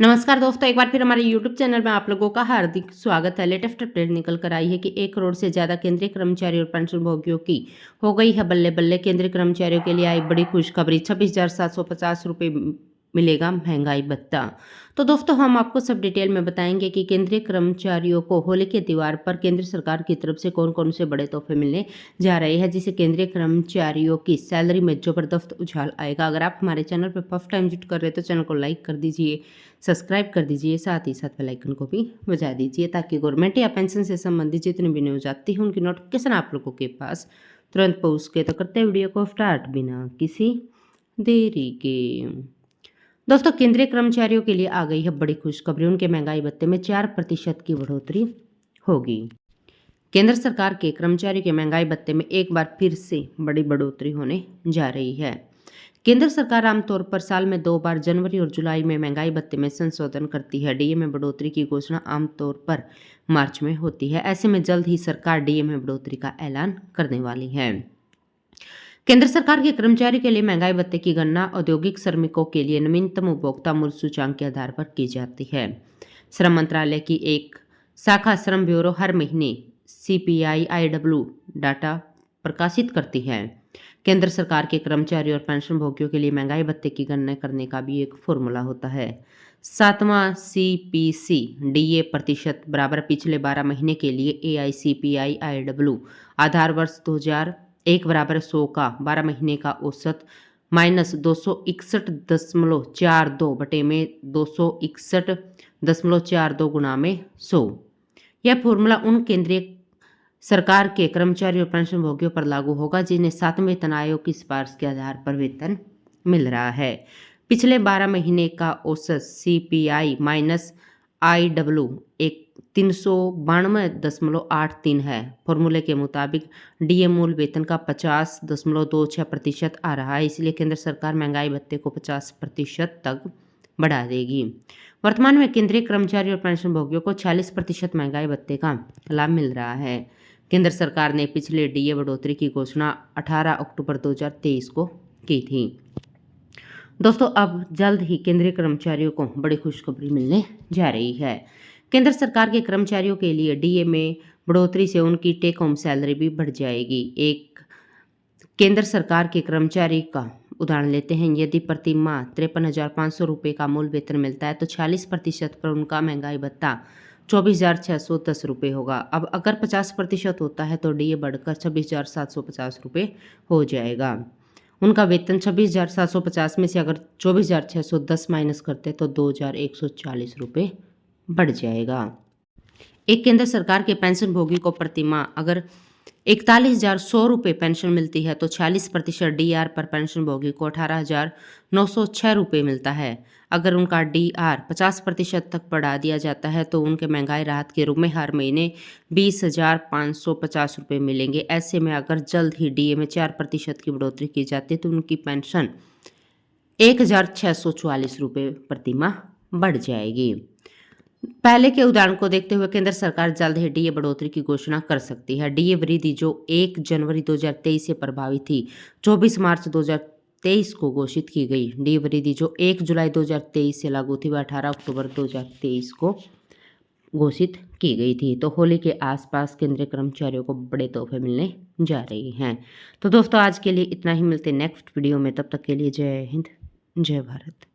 नमस्कार दोस्तों, एक बार फिर हमारे YouTube चैनल में आप लोगों का हार्दिक स्वागत है। लेटेस्ट अपडेट निकल कर आई है कि 1 करोड़ से ज़्यादा केंद्रीय कर्मचारी और पेंशनभोगियों की हो गई है बल्ले बल्ले। केंद्रीय कर्मचारियों के लिए आई बड़ी खुशखबरी, 26,750 रुपये मिलेगा महंगाई भत्ता। तो दोस्तों, हम आपको सब डिटेल में बताएंगे कि केंद्रीय कर्मचारियों को होली के त्यौहार पर केंद्र सरकार की तरफ से कौन कौन से बड़े तोहफे मिलने जा रहे हैं, जिससे केंद्रीय कर्मचारियों की सैलरी में जबरदस्त उछाल आएगा। अगर आप हमारे चैनल पर फर्स्ट टाइम विजिट कर रहे हैं तो चैनल को लाइक कर दीजिए, सब्सक्राइब कर दीजिए, साथ ही साथ बेल आइकन को भी बजा दीजिए ताकि गवर्नमेंट या पेंशन से संबंधित जितनी भी न्यूज आती है उनकी नोटिफिकेशन आप लोगों के पास तुरंत पहुँच सके। तो करते हैं वीडियो को स्टार्ट बिना किसी देरी के। दोस्तों, केंद्रीय कर्मचारियों के लिए आ गई है बड़ी खुशखबरी। उनके महंगाई भत्ते में 4% की बढ़ोतरी होगी। केंद्र सरकार के कर्मचारियों के महंगाई भत्ते में एक बार फिर से बड़ी बढ़ोतरी होने जा रही है। केंद्र सरकार आमतौर पर साल में 2 बार जनवरी और जुलाई में महंगाई भत्ते में संशोधन करती है। डीए में बढ़ोतरी की घोषणा आमतौर पर मार्च में होती है। ऐसे में जल्द ही सरकार डीए में बढ़ोतरी का ऐलान करने वाली है। केंद्र सरकार के कर्मचारी के लिए महंगाई भत्ते की गणना औद्योगिक श्रमिकों के लिए नवीनतम उपभोक्ता मूल्य सूचांक के आधार पर की जाती है। श्रम मंत्रालय की एक शाखा श्रम ब्यूरो हर महीने CPI-IW डाटा प्रकाशित करती है। केंद्र सरकार के कर्मचारी और पेंशनभोगियों के लिए महंगाई भत्ते की गणना करने का भी एक फॉर्मूला होता है। 7वां CPC DA प्रतिशत बराबर पिछले 12 महीने के लिए AICPI-IW आधार वर्ष 2001 बराबर 100 का 12 महीने का औसत माइनस 261.42 बटे में 261.42 गुना में 100। यह फॉर्मूला उन केंद्रीय सरकार के कर्मचारी और पेंशनभोगियों पर लागू होगा जिन्हें 7वें वेतन आयोग की सिफारिश के आधार पर वेतन मिल रहा है। पिछले 12 महीने का औसत CPI माइनस IW एक 392.83 है। फॉर्मूले के मुताबिक डीए मूल वेतन का 50.26% आ रहा है, इसलिए केंद्र सरकार महंगाई भत्ते को 50% तक बढ़ा देगी। वर्तमान में केंद्रीय कर्मचारी और पेंशनभोगियों को 46% महंगाई भत्ते का लाभ मिल रहा है। केंद्र सरकार ने पिछले डीए बढ़ोतरी की घोषणा 18 अक्टूबर 2023 को की थी। दोस्तों, अब जल्द ही केंद्रीय कर्मचारियों को बड़ी खुशखबरी मिलने जा रही है। केंद्र सरकार के कर्मचारियों के लिए डीए में बढ़ोतरी से उनकी टेक होम सैलरी भी बढ़ जाएगी। एक केंद्र सरकार के कर्मचारी का उदाहरण लेते हैं। यदि प्रति माह 53,500 रुपये का मूल वेतन मिलता है तो 46% पर उनका महंगाई भत्ता 24,610 रुपये होगा। अब अगर 50% होता है तो डीए बढ़कर 26,750 रुपये हो जाएगा। उनका वेतन 26,750 में से अगर 24,610 माइनस करते तो 2,140 रुपये बढ़ जाएगा। एक केंद्र सरकार के पेंशनभोगी को प्रति माह अगर 41,100 रुपये पेंशन मिलती है तो 40% डीआर पर पेंशनभोगी को 18,906 रुपये मिलता है। अगर उनका डीआर 50% तक बढ़ा दिया जाता है तो उनके महंगाई राहत के रूप में हर महीने 20,550 रुपये मिलेंगे। ऐसे में अगर जल्द ही डीए में 4% की बढ़ोतरी की जाती है तो उनकी पेंशन 1,644 रुपये प्रति माह बढ़ जाएगी। पहले के उदाहरण को देखते हुए केंद्र सरकार जल्द ही डीए बढ़ोतरी की घोषणा कर सकती है। डीए वृद्धि जो 1 जनवरी 2023 से प्रभावी थी, 24 मार्च 2023 को घोषित की गई। डीए वृद्धि जो 1 जुलाई 2023 से लागू थी वह 18 अक्टूबर 2023 को घोषित की गई थी। तो होली के आसपास केंद्रीय कर्मचारियों को बड़े तोहफे मिलने जा रहे हैं। तो दोस्तों, आज के लिए इतना ही। मिलते नेक्स्ट वीडियो में, तब तक के लिए जय हिंद, जय भारत।